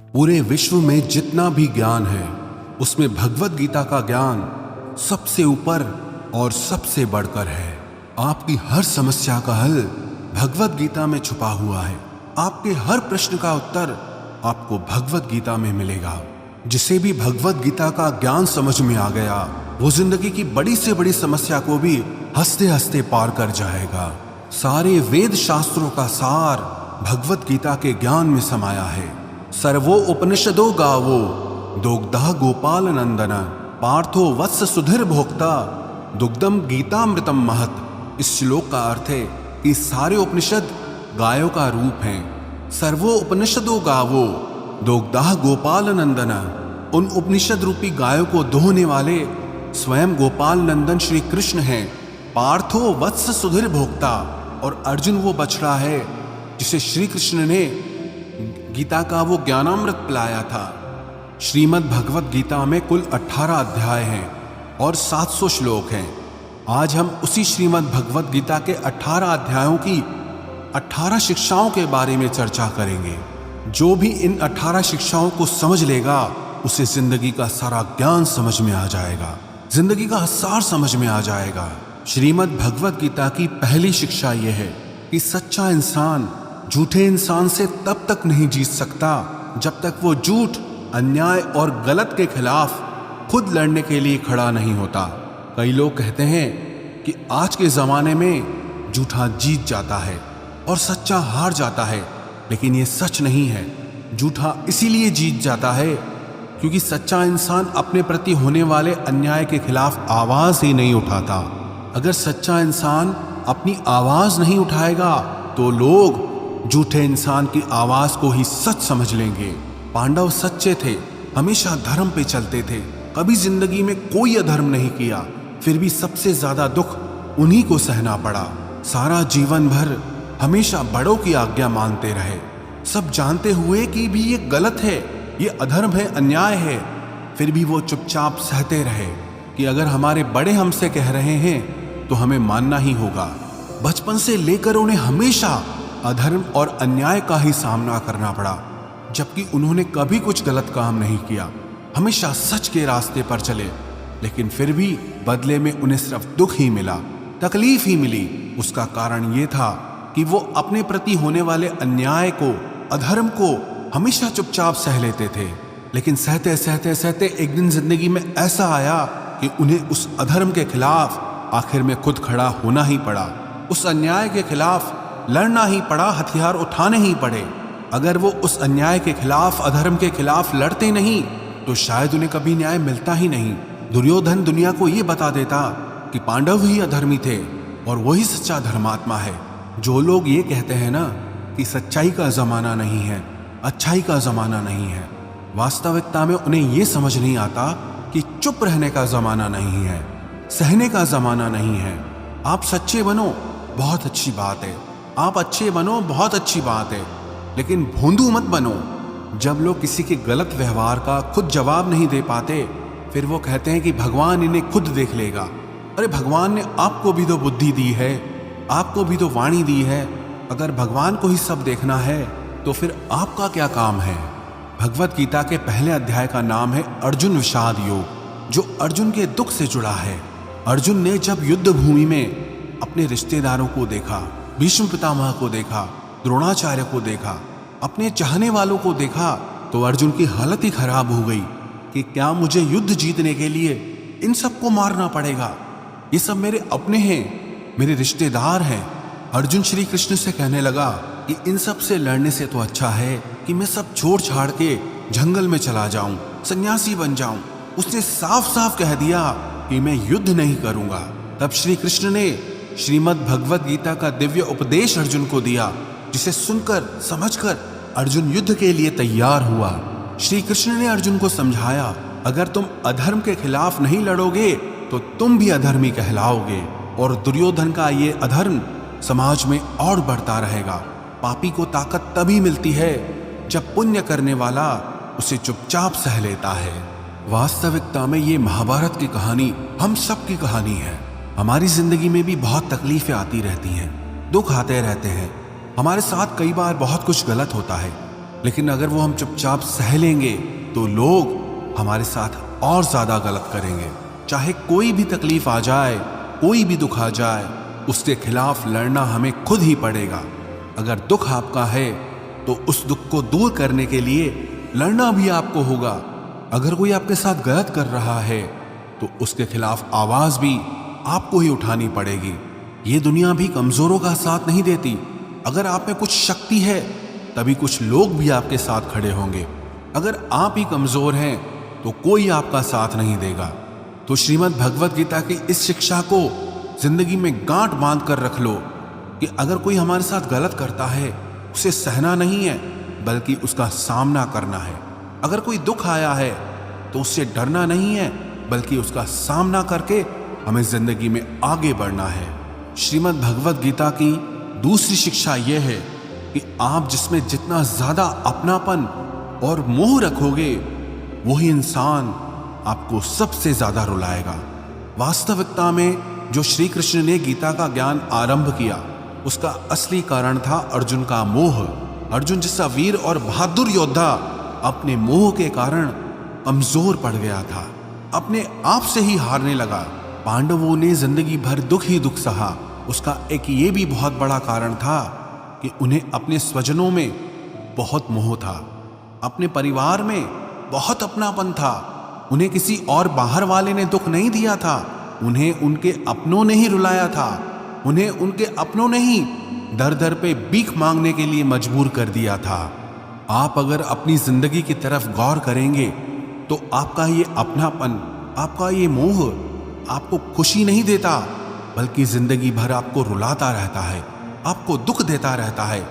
पूरे विश्व में जितना भी ज्ञान है उसमें भगवत गीता का ज्ञान सबसे ऊपर और सबसे बढ़कर है। आपकी हर समस्या का हल भगवत गीता में छुपा हुआ है। आपके हर प्रश्न का उत्तर आपको भगवत गीता में मिलेगा। जिसे भी भगवत गीता का ज्ञान समझ में आ गया वो जिंदगी की बड़ी से बड़ी समस्या को भी हंसते हंसते पार कर जाएगा। सारे वेद शास्त्रों का सार भगवत गीता के ज्ञान में समाया है। सर्वो उपनिषदो गावो दोग्धा गोपाल नंदन पार्थो वत्स सुधीर भोक्ता दुग्धम गीतामृतम महत। इस श्लोक का अर्थ है कि सारे उपनिषद गायों का रूप हैं। सर्वो उपनिषदो गावो दोग्धा गोपाल नंदन, उन उपनिषद रूपी गायों को दोहने वाले स्वयं गोपाल नंदन श्री कृष्ण हैं। पार्थो वत्स सुधीर भोक्ता, और अर्जुन वो बछड़ा है जिसे श्री कृष्ण ने गीता का वो ज्ञानामृत पिलाया था। श्रीमद् भगवत गीता में कुल 18 अध्याय हैं और 700 श्लोक हैं। आज हम उसी श्रीमद् भगवत गीता के 18 अध्यायों की 18 शिक्षाओं के बारे में चर्चा करेंगे। जो भी इन 18 शिक्षाओं को समझ लेगा उसे जिंदगी का सारा ज्ञान समझ में आ जाएगा, जिंदगी का सार समझ में आ जाएगा। श्रीमद् भगवत गीता की पहली शिक्षा यह है कि सच्चा इंसान झूठे इंसान से तब तक नहीं जीत सकता जब तक वो झूठ, अन्याय और गलत के खिलाफ खुद लड़ने के लिए खड़ा नहीं होता। कई लोग कहते हैं कि आज के जमाने में झूठा जीत जाता है और सच्चा हार जाता है, लेकिन ये सच नहीं है। झूठा इसीलिए जीत जाता है क्योंकि सच्चा इंसान अपने प्रति होने वाले अन्याय के खिलाफ आवाज ही नहीं उठाता। अगर सच्चा इंसान अपनी आवाज नहीं उठाएगा तो लोग झूठे इंसान की आवाज को ही सच समझ लेंगे। पांडव सच्चे थे, हमेशा धर्म पे चलते थे, कभी जिंदगी में कोई अधर्म नहीं किया, फिर भी सबसे ज्यादा दुख उन्हीं को सहना पड़ा। सारा जीवन भर हमेशा बड़ों की आज्ञा मानते रहे, सब जानते हुए कि भी ये गलत है, ये अधर्म है, अन्याय है, फिर भी वो चुपचाप सहते रहे कि अगर हमारे बड़े हमसे कह रहे हैं तो हमें मानना ही होगा। बचपन से लेकर उन्हें हमेशा अधर्म और अन्याय का ही सामना करना पड़ा, जबकि उन्होंने कभी कुछ गलत काम नहीं किया, हमेशा सच के रास्ते पर चले, लेकिन फिर भी बदले में उन्हें सिर्फ दुख ही मिला, तकलीफ ही मिली। उसका कारण ये था कि वो अपने प्रति होने वाले अन्याय को, अधर्म को हमेशा चुपचाप सह लेते थे। लेकिन सहते सहते सहते एक दिन जिंदगी में ऐसा आया कि उन्हें उस अधर्म के खिलाफ आखिर में खुद खड़ा होना ही पड़ा, उस अन्याय के खिलाफ लड़ना ही पड़ा, हथियार उठाने ही पड़े। अगर वो उस अन्याय के खिलाफ, अधर्म के खिलाफ लड़ते नहीं तो शायद उन्हें कभी न्याय मिलता ही नहीं। दुर्योधन दुनिया को ये बता देता कि पांडव ही अधर्मी थे और वही सच्चा धर्मात्मा है। जो लोग ये कहते हैं ना कि सच्चाई का जमाना नहीं है, अच्छाई का जमाना नहीं है, वास्तविकता में उन्हें ये समझ नहीं आता कि चुप रहने का जमाना नहीं है, सहने का जमाना नहीं है। आप सच्चे बनो, बहुत अच्छी बात है, आप अच्छे बनो, बहुत अच्छी बात है, लेकिन भोंदू मत बनो। जब लोग किसी के गलत व्यवहार का खुद जवाब नहीं दे पाते, फिर वो कहते हैं कि भगवान इन्हें खुद देख लेगा। अरे भगवान ने आपको भी तो बुद्धि दी है, आपको भी तो वाणी दी है। अगर भगवान को ही सब देखना है तो फिर आपका क्या काम है। भगवत गीता के पहले अध्याय का नाम है अर्जुन विषाद योग, जो अर्जुन के दुख से जुड़ा है। अर्जुन ने जब युद्ध भूमि में अपने रिश्तेदारों को देखा, भीष्म पितामह को देखा, द्रोणाचार्य को देखा, अपने चाहने वालों को देखा, तो अर्जुन की हालत ही खराब हो गई कि क्या मुझे युद्ध जीतने के लिए इन सबको मारना पड़ेगा? ये सब मेरे अपने हैं, मेरे रिश्तेदार हैं। अर्जुन श्री कृष्ण से कहने लगा कि इन सब से लड़ने से तो अच्छा है कि मैं सब छोड़ छाड़ के जंगल में चला जाऊं, सन्यासी बन जाऊं। उसने साफ साफ कह दिया कि मैं युद्ध नहीं करूंगा। तब श्री कृष्ण ने श्रीमद् भगवत गीता का दिव्य उपदेश अर्जुन को दिया, जिसे सुनकर समझकर अर्जुन युद्ध के लिए तैयार हुआ। श्री कृष्ण ने अर्जुन को समझाया, अगर तुम अधर्म के खिलाफ नहीं लड़ोगे तो तुम भी अधर्मी कहलाओगे और दुर्योधन का ये अधर्म समाज में और बढ़ता रहेगा। पापी को ताकत तभी मिलती है जब पुण्य करने वाला उसे चुपचाप सह लेता है। वास्तविकता में ये महाभारत की कहानी हम सब की कहानी है। हमारी जिंदगी में भी बहुत तकलीफें आती रहती हैं, दुख आते रहते हैं। हमारे साथ कई बार बहुत कुछ गलत होता है, लेकिन अगर वो हम चुपचाप सह लेंगे तो लोग हमारे साथ और ज्यादा गलत करेंगे। चाहे कोई भी तकलीफ आ जाए, कोई भी दुख आ जाए, उसके खिलाफ लड़ना हमें खुद ही पड़ेगा। अगर दुख आपका है तो उस दुख को दूर करने के लिए लड़ना भी आपको होगा। अगर कोई आपके साथ गलत कर रहा है तो उसके खिलाफ आवाज भी आपको ही उठानी पड़ेगी। ये दुनिया भी कमजोरों का साथ नहीं देती। अगर आप में कुछ शक्ति है तभी कुछ लोग भी आपके साथ खड़े होंगे। अगर आप ही कमजोर हैं तो कोई आपका साथ नहीं देगा। तो श्रीमद् भगवत गीता की इस शिक्षा को जिंदगी में गांठ बांध कर रख लो कि अगर कोई हमारे साथ गलत करता है, उसे सहना नहीं है बल्कि उसका सामना करना है। अगर कोई दुख आया है तो उससे डरना नहीं है बल्कि उसका सामना करके हमें जिंदगी में आगे बढ़ना है। श्रीमद् भगवत गीता की दूसरी शिक्षा यह है कि आप जिसमें जितना ज्यादा अपनापन और मोह रखोगे, वही इंसान आपको सबसे ज्यादा रुलाएगा। वास्तविकता में जो श्री कृष्ण ने गीता का ज्ञान आरंभ किया, उसका असली कारण था अर्जुन का मोह। अर्जुन जैसा वीर और बहादुर योद्धा अपने मोह के कारण कमजोर पड़ गया था, अपने आप से ही हारने लगा। पांडवों ने जिंदगी भर दुख ही दुख सहा। उसका एक ये भी बहुत बड़ा कारण था कि उन्हें अपने स्वजनों में बहुत मोह था, अपने परिवार में बहुत अपनापन था। उन्हें किसी और बाहर वाले ने दुख नहीं दिया था, उन्हें उनके अपनों ने ही रुलाया था। उन्हें उनके अपनों ने ही दर दर पे भीख मांगने के लिए मजबूर कर दिया था। आप अगर अपनी जिंदगी की तरफ गौर करेंगे तो आपका ये अपनापन, आपका ये मोह आपको खुशी नहीं देता बल्कि जिंदगी भर आपको रुलाता रहता है, आपको दुख देता रहता है।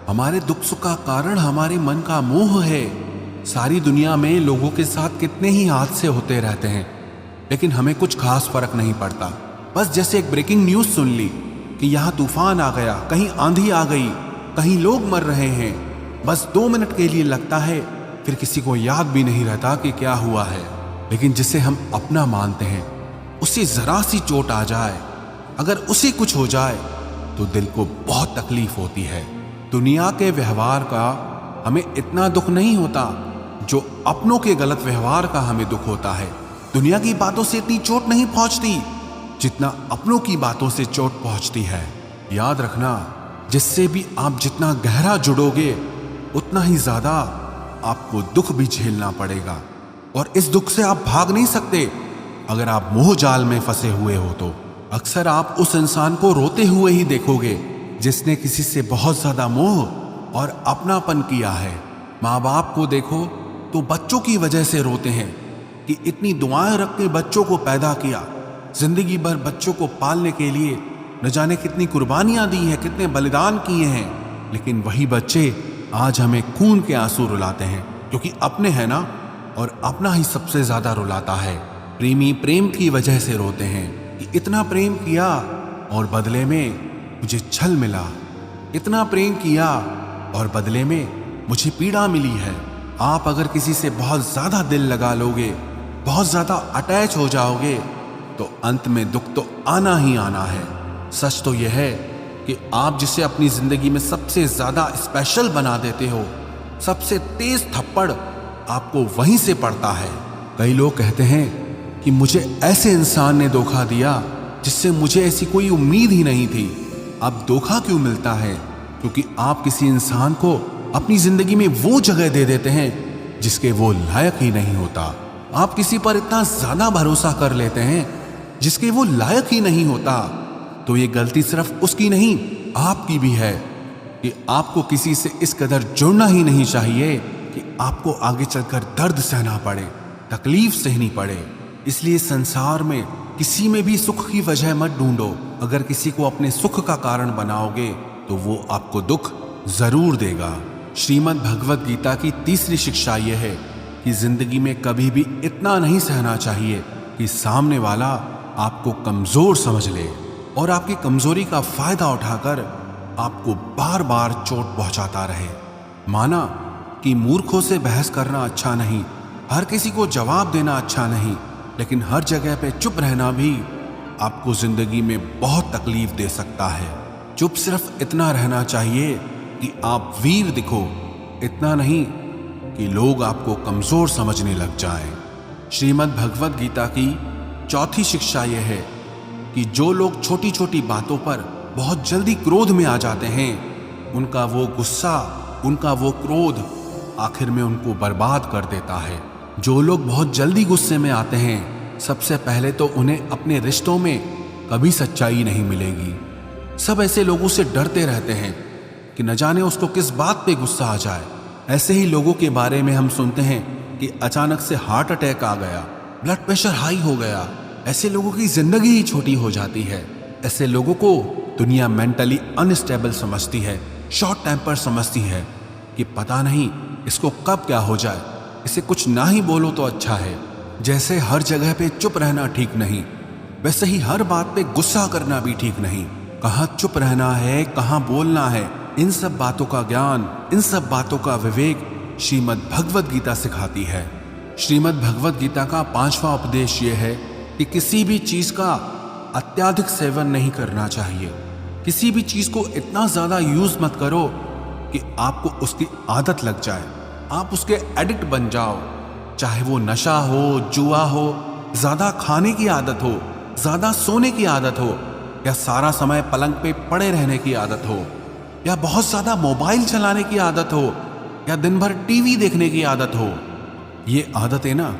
हमारे दुख सुख का कारण हमारे मन का मोह है। सारी दुनिया में लोगों के साथ कितने ही हादसे होते रहते हैं, लेकिन हमें कुछ खास फर्क नहीं पड़ता। बस जैसे एक ब्रेकिंग न्यूज सुन ली कि यहाँ तूफान आ गया, कहीं आंधी आ गई, कहीं लोग मर रहे हैं, बस 2 मिनट के लिए लगता है, फिर किसी को याद भी नहीं रहता कि क्या हुआ है। लेकिन जिसे हम अपना मानते हैं, उसे जरा सी चोट आ जाए, अगर उसे कुछ हो जाए तो दिल को बहुत तकलीफ होती है। दुनिया के व्यवहार का हमें इतना दुख नहीं होता जो अपनों के गलत व्यवहार का हमें दुख होता है। दुनिया की बातों से इतनी चोट नहीं पहुंचती जितना अपनों की बातों से चोट पहुंचती है। याद रखना, जिससे भी आप जितना गहरा जुड़ोगे उतना ही ज्यादा आपको दुख भी झेलना पड़ेगा, और इस दुख से आप भाग नहीं सकते। अगर आप मोह जाल में फंसे हुए हो तो अक्सर आप उस इंसान को रोते हुए ही देखोगे जिसने किसी से बहुत ज्यादा मोह और अपनापन किया है। माँ बाप को देखो तो बच्चों की वजह से रोते हैं कि इतनी दुआएं रख के बच्चों को पैदा किया, जिंदगी भर बच्चों को पालने के लिए न जाने कितनी कुर्बानियां दी हैं, कितने बलिदान किए हैं, लेकिन वही बच्चे आज हमें खून के आंसू रुलाते हैं, क्योंकि अपने हैं ना, और अपना ही सबसे ज्यादा रुलाता है। प्रेमी प्रेम की वजह से रोते हैं कि इतना प्रेम किया और बदले में मुझे छल मिला, इतना प्रेम किया और बदले में मुझे पीड़ा मिली है। आप अगर किसी से बहुत ज्यादा दिल लगा लोगे, बहुत ज्यादा अटैच हो जाओगे, तो अंत में दुख तो आना ही आना है। सच तो यह है कि आप जिसे अपनी जिंदगी में सबसे ज्यादा स्पेशल बना देते हो, सबसे तेज थप्पड़ आपको वहीं से पड़ता है। कई लोग कहते हैं कि मुझे ऐसे इंसान ने धोखा दिया जिससे मुझे ऐसी कोई उम्मीद ही नहीं थी। अब धोखा क्यों मिलता है? क्योंकि आप किसी इंसान को अपनी जिंदगी में वो जगह दे देते हैं जिसके वो लायक ही नहीं होता। आप किसी पर इतना ज्यादा भरोसा कर लेते हैं जिसके वो लायक ही नहीं होता। तो ये गलती सिर्फ उसकी नहीं, आपकी भी है कि आपको किसी से इस कदर जुड़ना ही नहीं चाहिए कि आपको आगे चलकर दर्द सहना पड़े, तकलीफ सहनी पड़े। इसलिए संसार में किसी में भी सुख की वजह मत ढूंढो। अगर किसी को अपने सुख का कारण बनाओगे तो वो आपको दुख जरूर देगा। श्रीमद् भगवत गीता की तीसरी शिक्षा यह है कि जिंदगी में कभी भी इतना नहीं सहना चाहिए कि सामने वाला आपको कमजोर समझ ले और आपकी कमजोरी का फायदा उठाकर आपको बार बार चोट पहुंचाता रहे। माना कि मूर्खों से बहस करना अच्छा नहीं, हर किसी को जवाब देना अच्छा नहीं, लेकिन हर जगह पे चुप रहना भी आपको जिंदगी में बहुत तकलीफ दे सकता है। चुप सिर्फ इतना रहना चाहिए कि आप वीर दिखो, इतना नहीं कि लोग आपको कमजोर समझने लग जाएं। श्रीमद् भगवद गीता की चौथी शिक्षा यह है कि जो लोग छोटी छोटी बातों पर बहुत जल्दी क्रोध में आ जाते हैं, उनका वो गुस्सा, उनका वो क्रोध आखिर में उनको बर्बाद कर देता है। जो लोग बहुत जल्दी गुस्से में आते हैं, सबसे पहले तो उन्हें अपने रिश्तों में कभी सच्चाई नहीं मिलेगी। सब ऐसे लोगों से डरते रहते हैं कि न जाने उसको किस बात पे गुस्सा आ जाए। ऐसे ही लोगों के बारे में हम सुनते हैं कि अचानक से हार्ट अटैक आ गया, ब्लड प्रेशर हाई हो गया। ऐसे लोगों की जिंदगी ही छोटी हो जाती है। ऐसे लोगों को दुनिया मेंटली अनस्टेबल समझती है, शॉर्ट टेम्पर समझती है कि पता नहीं इसको कब क्या हो जाए, इसे कुछ ना ही बोलो तो अच्छा है। जैसे हर जगह पे चुप रहना ठीक नहीं, वैसे ही हर बात पे गुस्सा करना भी ठीक नहीं। कहाँ चुप रहना है, कहाँ बोलना है, इन सब बातों का ज्ञान, इन सब बातों का विवेक श्रीमद् भगवद गीता सिखाती है। श्रीमद् भगवद गीता का 5वां उपदेश यह है कि किसी भी चीज का अत्यधिक सेवन नहीं करना चाहिए। किसी भी चीज को इतना ज्यादा यूज मत करो कि आपको उसकी आदत लग जाए, आप उसके एडिक्ट बन जाओ। चाहे वो नशा हो, जुआ हो, ज्यादा खाने की आदत हो, ज्यादा सोने की आदत हो, या सारा समय पलंग पे पड़े रहने की आदत हो, या बहुत ज्यादा मोबाइल चलाने की आदत हो, या दिन भर टीवी देखने की आदत हो। ये आदतें ना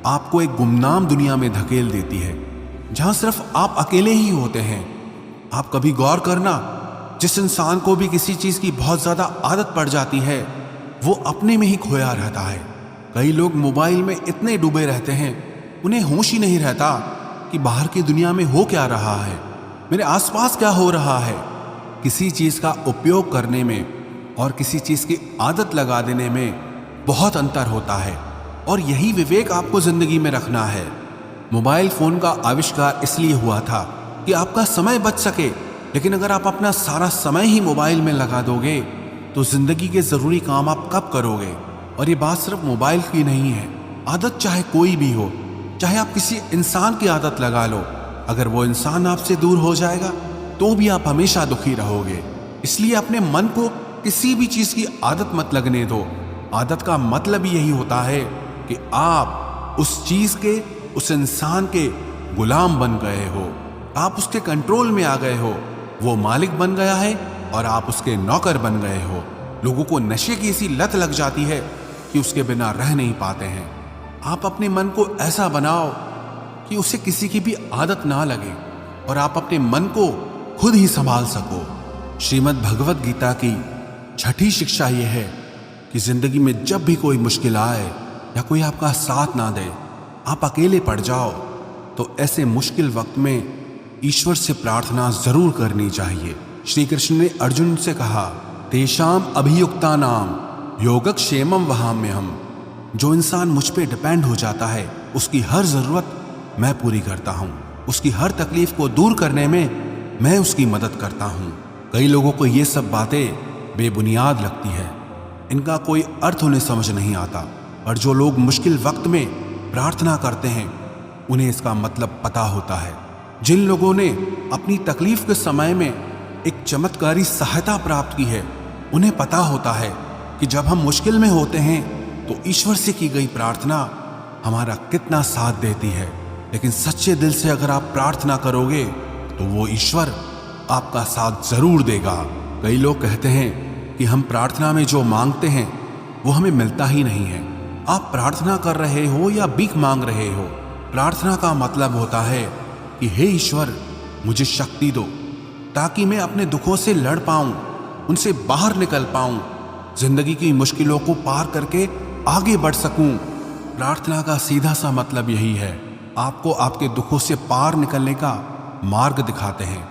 आपको एक गुमनाम दुनिया में धकेल देती है, जहां सिर्फ आप अकेले ही होते हैं। आप कभी गौर करना, जिस इंसान को भी किसी चीज की बहुत ज्यादा आदत पड़ जाती है, वो अपने में ही खोया रहता है। कई लोग मोबाइल में इतने डूबे रहते हैं, उन्हें होश ही नहीं रहता कि बाहर की दुनिया में हो क्या रहा है, मेरे आसपास क्या हो रहा है। किसी चीज का उपयोग करने में और किसी चीज की आदत लगा देने में बहुत अंतर होता है, और यही विवेक आपको जिंदगी में रखना है। मोबाइल फोन का आविष्कार इसलिए हुआ था कि आपका समय बच सके, लेकिन अगर आप अपना सारा समय ही मोबाइल में लगा दोगे तो जिंदगी के जरूरी काम आप कब करोगे। और ये बात सिर्फ मोबाइल की नहीं है, आदत चाहे कोई भी हो, चाहे आप किसी इंसान की आदत लगा लो, अगर वो इंसान आपसे दूर हो जाएगा तो भी आप हमेशा दुखी रहोगे। इसलिए अपने मन को किसी भी चीज की आदत मत लगने दो। आदत का मतलब ही यही होता है कि आप उस चीज के, उस इंसान के गुलाम बन गए हो, आप उसके कंट्रोल में आ गए हो। वो मालिक बन गया है और आप उसके नौकर बन गए हो। लोगों को नशे की ऐसी लत लग जाती है कि उसके बिना रह नहीं पाते हैं। आप अपने मन को ऐसा बनाओ कि उसे किसी की भी आदत ना लगे और आप अपने मन को खुद ही संभाल सको। श्रीमद् भगवद गीता की 6ठी शिक्षा यह है कि जिंदगी में जब भी कोई मुश्किल आए या कोई आपका साथ ना दे, आप अकेले पड़ जाओ, तो ऐसे मुश्किल वक्त में ईश्वर से प्रार्थना जरूर करनी चाहिए। श्री कृष्ण ने अर्जुन से कहा, तेषाम अभियुक्ता नाम योगक्षेमम वहाम्यहम्। जो इंसान मुझ पे डिपेंड हो जाता है, उसकी हर जरूरत मैं पूरी करता हूँ, उसकी हर तकलीफ को दूर करने में मैं उसकी मदद करता हूँ। कई लोगों को ये सब बातें बेबुनियाद लगती है, इनका कोई अर्थ उन्हें समझ नहीं आता, और जो लोग मुश्किल वक्त में प्रार्थना करते हैं उन्हें इसका मतलब पता होता है। जिन लोगों ने अपनी तकलीफ के समय में एक चमत्कारी सहायता प्राप्त की है, उन्हें पता होता है कि जब हम मुश्किल में होते हैं तो ईश्वर से की गई प्रार्थना हमारा कितना साथ देती है। लेकिन सच्चे दिल से अगर आप प्रार्थना करोगे तो वो ईश्वर आपका साथ जरूर देगा। कई लोग कहते हैं कि हम प्रार्थना में जो मांगते हैं वो हमें मिलता ही नहीं है। आप प्रार्थना कर रहे हो या भीख मांग रहे हो, प्रार्थना का मतलब होता है कि हे ईश्वर, मुझे शक्ति दो ताकि मैं अपने दुखों से लड़ पाऊं, उनसे बाहर निकल पाऊं, जिंदगी की मुश्किलों को पार करके आगे बढ़ सकूं। प्रार्थना का सीधा सा मतलब यही है, आपको आपके दुखों से पार निकलने का मार्ग दिखाते हैं,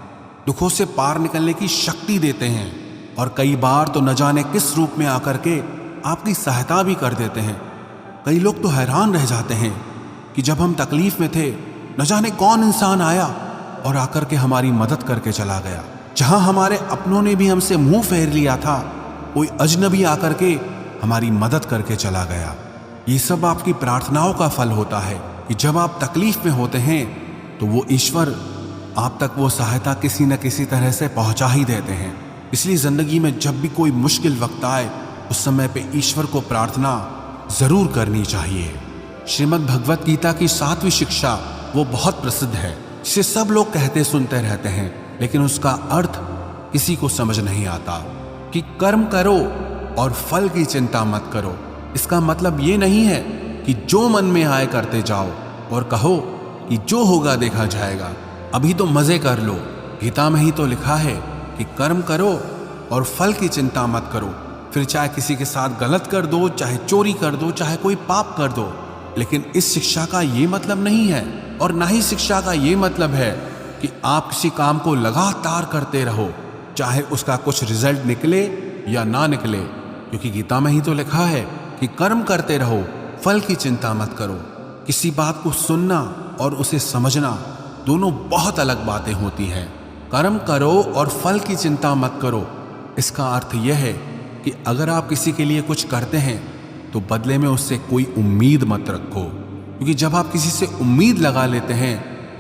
दुखों से पार निकलने की शक्ति देते हैं, और कई बार तो न जाने किस रूप में आकर के आपकी सहायता भी कर देते हैं। कई लोग तो हैरान रह जाते हैं कि जब हम तकलीफ में थे, न जाने कौन इंसान आया और आकर के हमारी मदद करके चला गया। जहां हमारे अपनों ने भी हमसे मुंह फेर लिया था, कोई अजनबी आकर के हमारी मदद करके चला गया। ये सब आपकी प्रार्थनाओं का फल होता है कि जब आप तकलीफ में होते हैं तो वो ईश्वर आप तक वो सहायता किसी न किसी तरह से पहुंचा ही देते हैं। इसलिए जिंदगी में जब भी कोई मुश्किल वक्त आए, उस समय पे ईश्वर को प्रार्थना जरूर करनी चाहिए। श्रीमद् भगवत गीता की 7वीं शिक्षा वो बहुत प्रसिद्ध है, जिसे सब लोग कहते सुनते रहते हैं, लेकिन उसका अर्थ किसी को समझ नहीं आता कि कर्म करो और फल की चिंता मत करो। इसका मतलब ये नहीं है कि जो मन में आए करते जाओ और कहो कि जो होगा देखा जाएगा, अभी तो मजे कर लो। गीता में ही तो लिखा है कि कर्म करो और फल की चिंता मत करो। फिर चाहे किसी के साथ गलत कर दो, चाहे चोरी कर दो, चाहे कोई पाप कर दो। लेकिन इस शिक्षा का ये मतलब नहीं है, और ना ही शिक्षा का ये मतलब है कि आप किसी काम को लगातार करते रहो, चाहे उसका कुछ रिजल्ट निकले या ना निकले। क्योंकि गीता में ही तो लिखा है कि कर्म करते रहो, फल की चिंता मत करो। किसी बात को सुनना और उसे समझना दोनों बहुत अलग बातें होती हैं। कर्म करो और फल की चिंता मत करो, इसका अर्थ यह है कि अगर आप किसी के लिए कुछ करते हैं तो बदले में उससे कोई उम्मीद मत रखो। क्योंकि जब आप किसी से उम्मीद लगा लेते हैं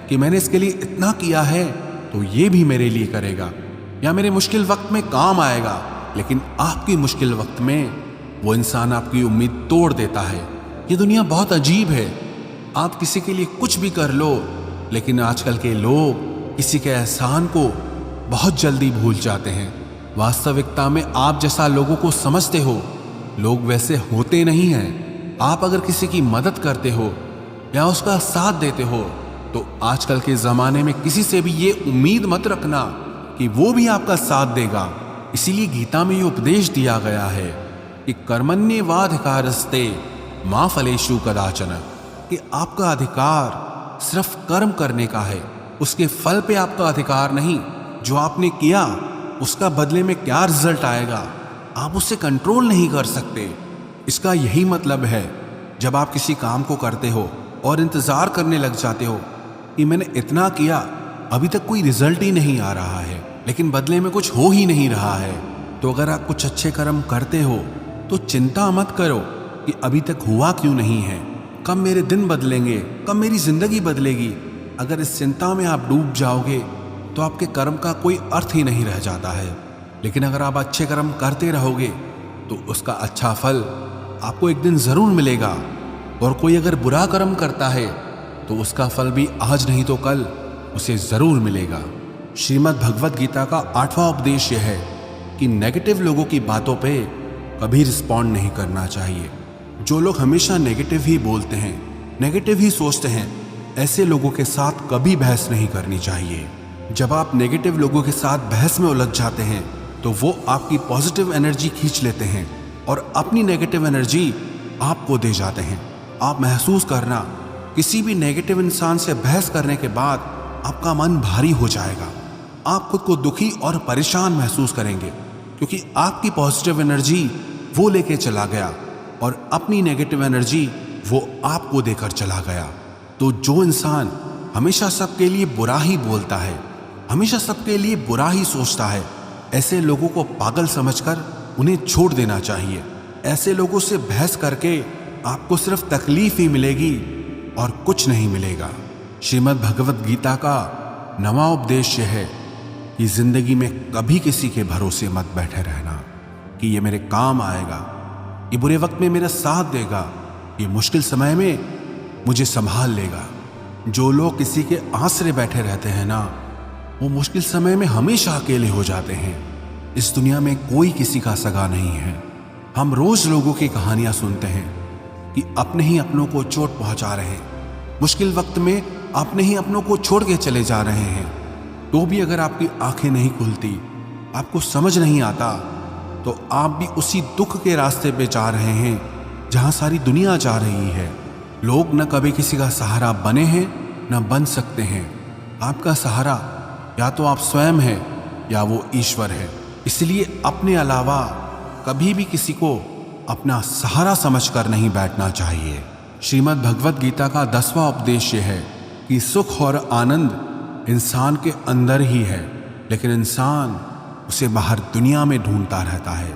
कि मैंने इसके लिए इतना किया है तो ये भी मेरे लिए करेगा या मेरे मुश्किल वक्त में काम आएगा, लेकिन आपकी मुश्किल वक्त में वो इंसान आपकी उम्मीद तोड़ देता है। ये दुनिया बहुत अजीब है। आप किसी के लिए कुछ भी कर लो, लेकिन आजकल के लोग किसी के एहसान को बहुत जल्दी भूल जाते हैं। वास्तविकता में आप जैसा लोगों को समझते हो, लोग वैसे होते नहीं हैं। आप अगर किसी की मदद करते हो या उसका साथ देते हो तो आजकल के ज़माने में किसी से भी ये उम्मीद मत रखना कि वो भी आपका साथ देगा। इसीलिए गीता में ये उपदेश दिया गया है कि कर्मण्येवाधिकारस्ते मा फलेषु कदाचन, कि आपका अधिकार सिर्फ कर्म करने का है, उसके फल पे आपका अधिकार नहीं। जो आपने किया उसका बदले में क्या रिजल्ट आएगा आप उससे कंट्रोल नहीं कर सकते। इसका यही मतलब है, जब आप किसी काम को करते हो और इंतजार करने लग जाते हो कि मैंने इतना किया, अभी तक कोई रिजल्ट ही नहीं आ रहा है, लेकिन बदले में कुछ हो ही नहीं रहा है, तो अगर आप कुछ अच्छे कर्म करते हो तो चिंता मत करो कि अभी तक हुआ क्यों नहीं है, कब मेरे दिन बदलेंगे, कब मेरी जिंदगी बदलेगी। अगर इस चिंता में आप डूब जाओगे तो आपके कर्म का कोई अर्थ ही नहीं रह जाता है। लेकिन अगर आप अच्छे कर्म करते रहोगे तो उसका अच्छा फल आपको एक दिन जरूर मिलेगा। और कोई अगर बुरा कर्म करता है तो उसका फल भी आज नहीं तो कल उसे जरूर मिलेगा। श्रीमद् भगवत गीता का 8वां उपदेश यह है कि नेगेटिव लोगों की बातों पे कभी रिस्पॉन्ड नहीं करना चाहिए। जो लोग हमेशा नेगेटिव ही बोलते हैं, नेगेटिव ही सोचते हैं, ऐसे लोगों के साथ कभी बहस नहीं करनी चाहिए। जब आप नेगेटिव लोगों के साथ बहस में उलझ जाते हैं तो वो आपकी पॉजिटिव एनर्जी खींच लेते हैं और अपनी नेगेटिव एनर्जी आपको दे जाते हैं। आप महसूस करना, किसी भी नेगेटिव इंसान से बहस करने के बाद आपका मन भारी हो जाएगा। आप खुद को दुखी और परेशान महसूस करेंगे, क्योंकि आपकी पॉजिटिव एनर्जी वो लेके चला गया और अपनी नेगेटिव एनर्जी वो आपको देकर चला गया। तो जो इंसान हमेशा सबके लिए बुरा ही बोलता है, हमेशा सबके लिए बुरा ही सोचता है, ऐसे लोगों को पागल समझकर उन्हें छोड़ देना चाहिए। ऐसे लोगों से बहस करके आपको सिर्फ तकलीफ ही मिलेगी और कुछ नहीं मिलेगा। श्रीमद् भगवत गीता का 9वां उपदेश यह है कि जिंदगी में कभी किसी के भरोसे मत बैठे रहना कि ये मेरे काम आएगा, ये बुरे वक्त में मेरा साथ देगा, ये मुश्किल समय में मुझे संभाल लेगा। जो लोग किसी के आसरे बैठे रहते हैं ना, वो मुश्किल समय में हमेशा अकेले हो जाते हैं। इस दुनिया में कोई किसी का सगा नहीं है। हम रोज लोगों की कहानियां सुनते हैं कि अपने ही अपनों को चोट पहुंचा रहे हैं, मुश्किल वक्त में अपने ही अपनों को छोड़ के चले जा रहे हैं। तो भी अगर आपकी आंखें नहीं खुलती, आपको समझ नहीं आता, तो आप भी उसी दुख के रास्ते पे जा रहे हैं जहां सारी दुनिया जा रही है। लोग न कभी किसी का सहारा बने हैं न बन सकते हैं। आपका सहारा या तो आप स्वयं हैं या वो ईश्वर है। इसलिए अपने अलावा कभी भी किसी को अपना सहारा समझकर नहीं बैठना चाहिए। श्रीमद् भगवत गीता का 10वां उपदेश है कि सुख और आनंद इंसान के अंदर ही है, लेकिन इंसान उसे बाहर दुनिया में ढूंढता रहता है,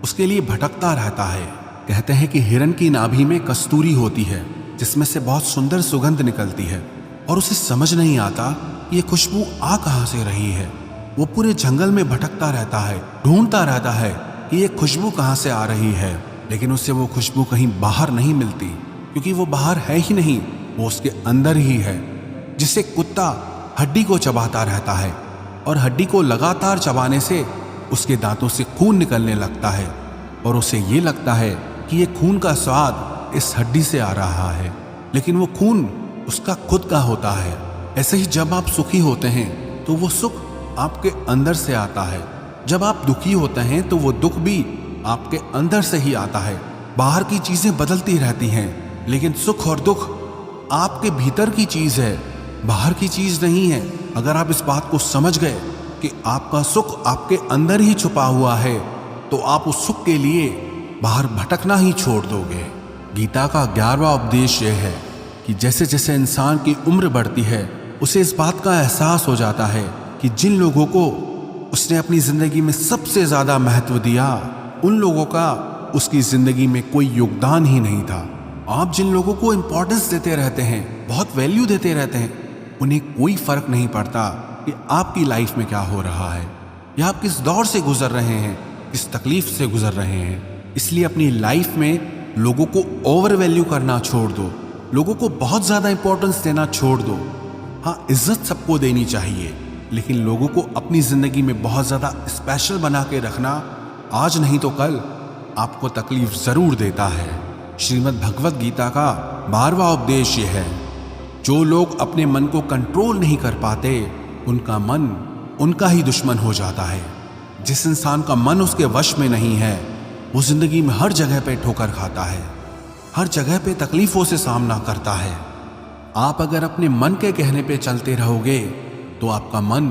उसके लिए भटकता रहता है। कहते हैं कि हिरण की नाभि में कस्तूरी होती है जिसमें से बहुत सुंदर सुगंध निकलती है, और उसे समझ नहीं आता ये खुशबू आ कहां से रही है। वो पूरे जंगल में भटकता रहता है, ढूंढता रहता है, कि ये खुशबू कहाँ से आ रही है, लेकिन उसे वो खुशबू कहीं बाहर नहीं मिलती, क्योंकि वो बाहर है ही नहीं, वो उसके अंदर ही है। जिसे कुत्ता हड्डी को चबाता रहता है और हड्डी को लगातार चबाने से उसके दांतों से खून निकलने लगता है और उसे ये लगता है कि ये खून का स्वाद इस हड्डी से आ रहा है, लेकिन वो खून उसका खुद का होता है। ऐसे ही जब आप सुखी होते हैं तो वो सुख आपके अंदर से आता है। जब आप दुखी होते हैं तो वो दुख भी आपके अंदर से ही आता है। बाहर की चीजें बदलती रहती हैं, लेकिन सुख और दुख आपके भीतर की चीज है, बाहर की चीज नहीं है। अगर आप इस बात को समझ गए कि आपका सुख आपके अंदर ही छुपा हुआ है, तो आप उस सुख के लिए बाहर भटकना ही छोड़ दोगे। गीता का 11वां उपदेश यह है कि जैसे जैसे इंसान की उम्र बढ़ती है, उसे इस बात का एहसास हो जाता है कि जिन लोगों को उसने अपनी जिंदगी में सबसे ज्यादा महत्व दिया, उन लोगों का उसकी जिंदगी में कोई योगदान ही नहीं था। आप जिन लोगों को इंपॉर्टेंस देते रहते हैं, बहुत वैल्यू देते रहते हैं, उन्हें कोई फर्क नहीं पड़ता कि आपकी लाइफ में क्या हो रहा है या आप किस दौर से गुजर रहे हैं, किस तकलीफ से गुजर रहे हैं। इसलिए अपनी लाइफ में लोगों को ओवर वैल्यू करना छोड़ दो, लोगों को बहुत ज्यादा इंपॉर्टेंस देना छोड़ दो। हाँ, इज्जत सबको देनी चाहिए, लेकिन लोगों को अपनी जिंदगी में बहुत ज्यादा स्पेशल बना के रखना आज नहीं तो कल आपको तकलीफ जरूर देता है। श्रीमद् भगवत गीता का 12वां उपदेश यह है, जो लोग अपने मन को कंट्रोल नहीं कर पाते, उनका मन उनका ही दुश्मन हो जाता है। जिस इंसान का मन उसके वश में नहीं है, वो जिंदगी में हर जगह पे ठोकर खाता है, हर जगह पे तकलीफों से सामना करता है। आप अगर अपने मन के कहने पे चलते रहोगे तो आपका मन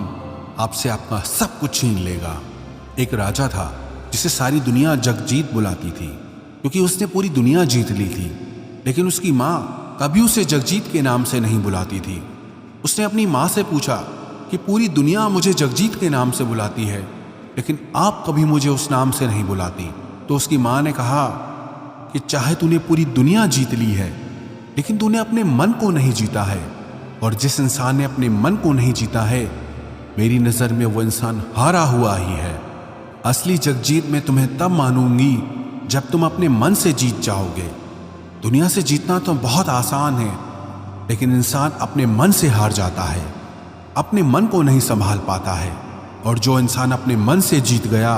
आपसे आपका सब कुछ छीन लेगा। एक राजा था जिसे सारी दुनिया जगजीत बुलाती थी, क्योंकि उसने पूरी दुनिया जीत ली थी, लेकिन उसकी माँ कभी उसे जगजीत के नाम से नहीं बुलाती थी। उसने अपनी माँ से पूछा कि पूरी दुनिया मुझे जगजीत के नाम से बुलाती है, लेकिन आप कभी मुझे उस नाम से नहीं बुलाती। तो उसकी माँ ने कहा कि चाहे तूने पूरी दुनिया जीत ली है, लेकिन तूने अपने मन को नहीं जीता है, और जिस इंसान ने अपने मन को नहीं जीता है, मेरी नजर में वो इंसान हारा हुआ ही है। असली जगजीत मैं तुम्हें तब मानूंगी जब तुम अपने मन से जीत जाओगे। दुनिया से जीतना तो बहुत आसान है, लेकिन इंसान अपने मन से हार जाता है, अपने मन को नहीं संभाल पाता है। और जो इंसान अपने मन से जीत गया,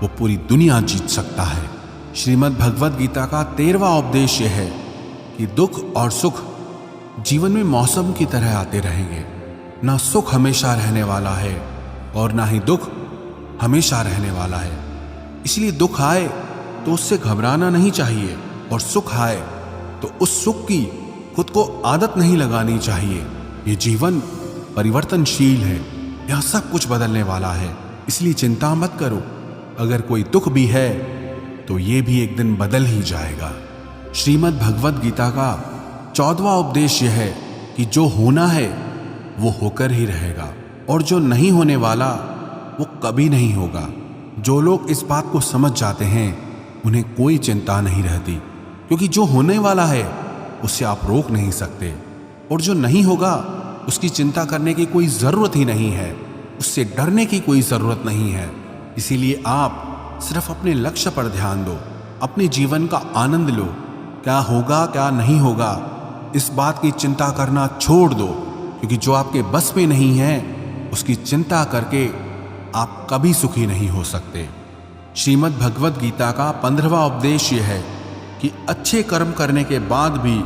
वो पूरी दुनिया जीत सकता है। श्रीमद् भगवत गीता का 13वां उपदेश यह है कि दुख और सुख जीवन में मौसम की तरह आते रहेंगे। ना सुख हमेशा रहने वाला है और ना ही दुख हमेशा रहने वाला है। इसलिए दुख आए तो उससे घबराना नहीं चाहिए, और सुख आए तो उस सुख की खुद को आदत नहीं लगानी चाहिए। ये जीवन परिवर्तनशील है, यह सब कुछ बदलने वाला है, इसलिए चिंता मत करो। अगर कोई दुख भी है तो ये भी एक दिन बदल ही जाएगा। श्रीमद् भगवत गीता का 14वां उपदेश यह है कि जो होना है वो होकर ही रहेगा, और जो नहीं होने वाला वो कभी नहीं होगा। जो लोग इस बात को समझ जाते हैं, उन्हें कोई चिंता नहीं रहती, क्योंकि जो होने वाला है उसे आप रोक नहीं सकते, और जो नहीं होगा उसकी चिंता करने की कोई ज़रूरत ही नहीं है, उससे डरने की कोई ज़रूरत नहीं है। इसीलिए आप सिर्फ अपने लक्ष्य पर ध्यान दो, अपने जीवन का आनंद लो। क्या होगा क्या नहीं होगा, इस बात की चिंता करना छोड़ दो, क्योंकि जो आपके बस में नहीं है उसकी चिंता करके आप कभी सुखी नहीं हो सकते। श्रीमद् भगवत गीता का 15वां उपदेश यह है कि अच्छे कर्म करने के बाद भी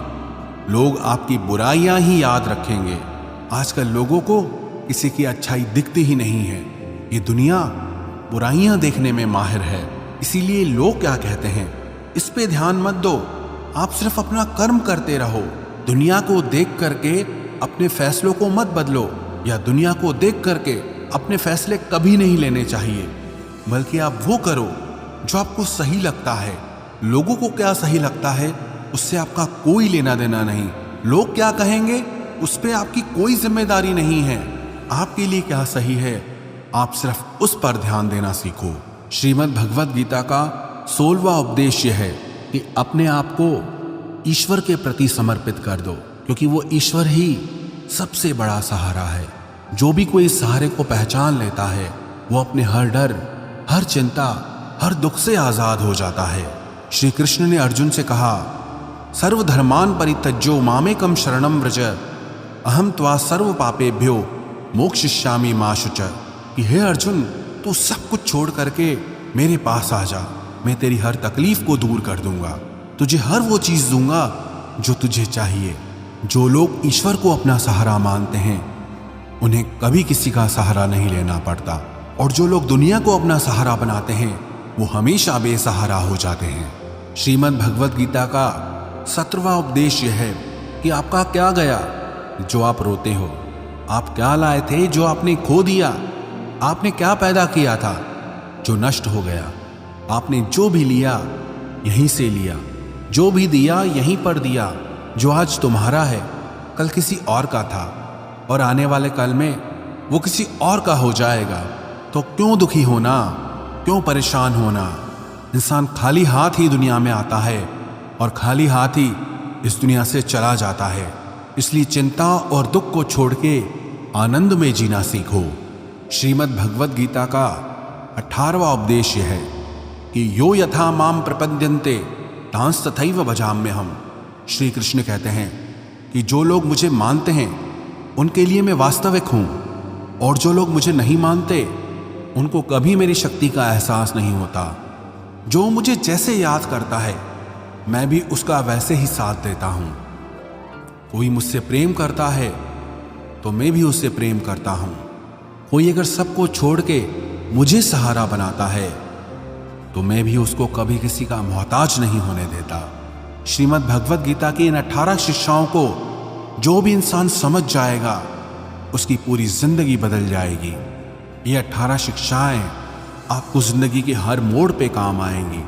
लोग आपकी बुराइयां ही याद रखेंगे। आजकल लोगों को किसी की अच्छाई दिखती ही नहीं है, ये दुनिया बुराइयां देखने में माहिर है। इसीलिए लोग क्या कहते हैं, इस पे ध्यान मत दो, आप सिर्फ अपना कर्म करते रहो। दुनिया को देख करके अपने फैसलों को मत बदलो, या दुनिया को देख करके अपने फैसले कभी नहीं लेने चाहिए, बल्कि आप वो करो जो आपको सही लगता है। लोगों को क्या सही लगता है उससे आपका कोई लेना देना नहीं। लोग क्या कहेंगे उस पर आपकी कोई जिम्मेदारी नहीं है। आपके लिए क्या सही है, आप सिर्फ उस पर ध्यान देना सीखो। श्रीमद् भगवत गीता का 16वां उपदेश यह है कि अपने आप को ईश्वर के प्रति समर्पित कर दो, क्योंकि वो ईश्वर ही सबसे बड़ा सहारा है। जो भी कोई इस सहारे को पहचान लेता है, वो अपने हर डर, हर चिंता, हर दुख से आजाद हो जाता है। श्री कृष्ण ने अर्जुन से कहा, सर्वधर्मान परित्यज्यो मामेकम शरणम व्रज अहम त्वा सर्व पापेभ्यो मोक्षयिष्यामि मा शुच। कि हे अर्जुन, तू सब कुछ छोड़ करके मेरे पास आ जा, मैं तेरी हर तकलीफ को दूर कर दूंगा, तुझे हर वो चीज दूंगा जो तुझे चाहिए। जो लोग ईश्वर को अपना सहारा मानते हैं उन्हें कभी किसी का सहारा नहीं लेना पड़ता, और जो लोग दुनिया को अपना सहारा बनाते हैं वो हमेशा बेसहारा हो जाते हैं। श्रीमद् भगवद गीता का 17वां उपदेश यह है कि आपका क्या गया जो आप रोते हो, आप क्या लाए थे जो आपने खो दिया, आपने क्या पैदा किया था जो नष्ट हो गया, आपने जो भी लिया यहीं से लिया, जो भी दिया यहीं पर दिया। जो आज तुम्हारा है कल किसी और का था, और आने वाले कल में वो किसी और का हो जाएगा। तो क्यों दुखी होना, क्यों परेशान होना। इंसान खाली हाथ ही दुनिया में आता है और खाली हाथ ही इस दुनिया से चला जाता है। इसलिए चिंता और दुख को छोड़ के आनंद में जीना सीखो। श्रीमद् भगवद गीता का 18वां उपदेश यह है कि यो यथा माम प्रपद्यन्ते तांस तथैव भजाम्यहम्। श्री कृष्ण कहते हैं कि जो लोग मुझे मानते हैं उनके लिए मैं वास्तविक हूं, और जो लोग मुझे नहीं मानते उनको कभी मेरी शक्ति का एहसास नहीं होता। जो मुझे जैसे याद करता है मैं भी उसका वैसे ही साथ देता हूं। कोई मुझसे प्रेम करता है तो मैं भी उससे प्रेम करता हूं। कोई अगर सबको छोड़ के मुझे सहारा बनाता है तो मैं भी उसको कभी किसी का मोहताज नहीं होने देता। श्रीमद् भगवद गीता की इन 18 शिक्षाओं को जो भी इंसान समझ जाएगा उसकी पूरी जिंदगी बदल जाएगी। ये 18 शिक्षाएं आपको जिंदगी के हर मोड़ पे काम आएंगी।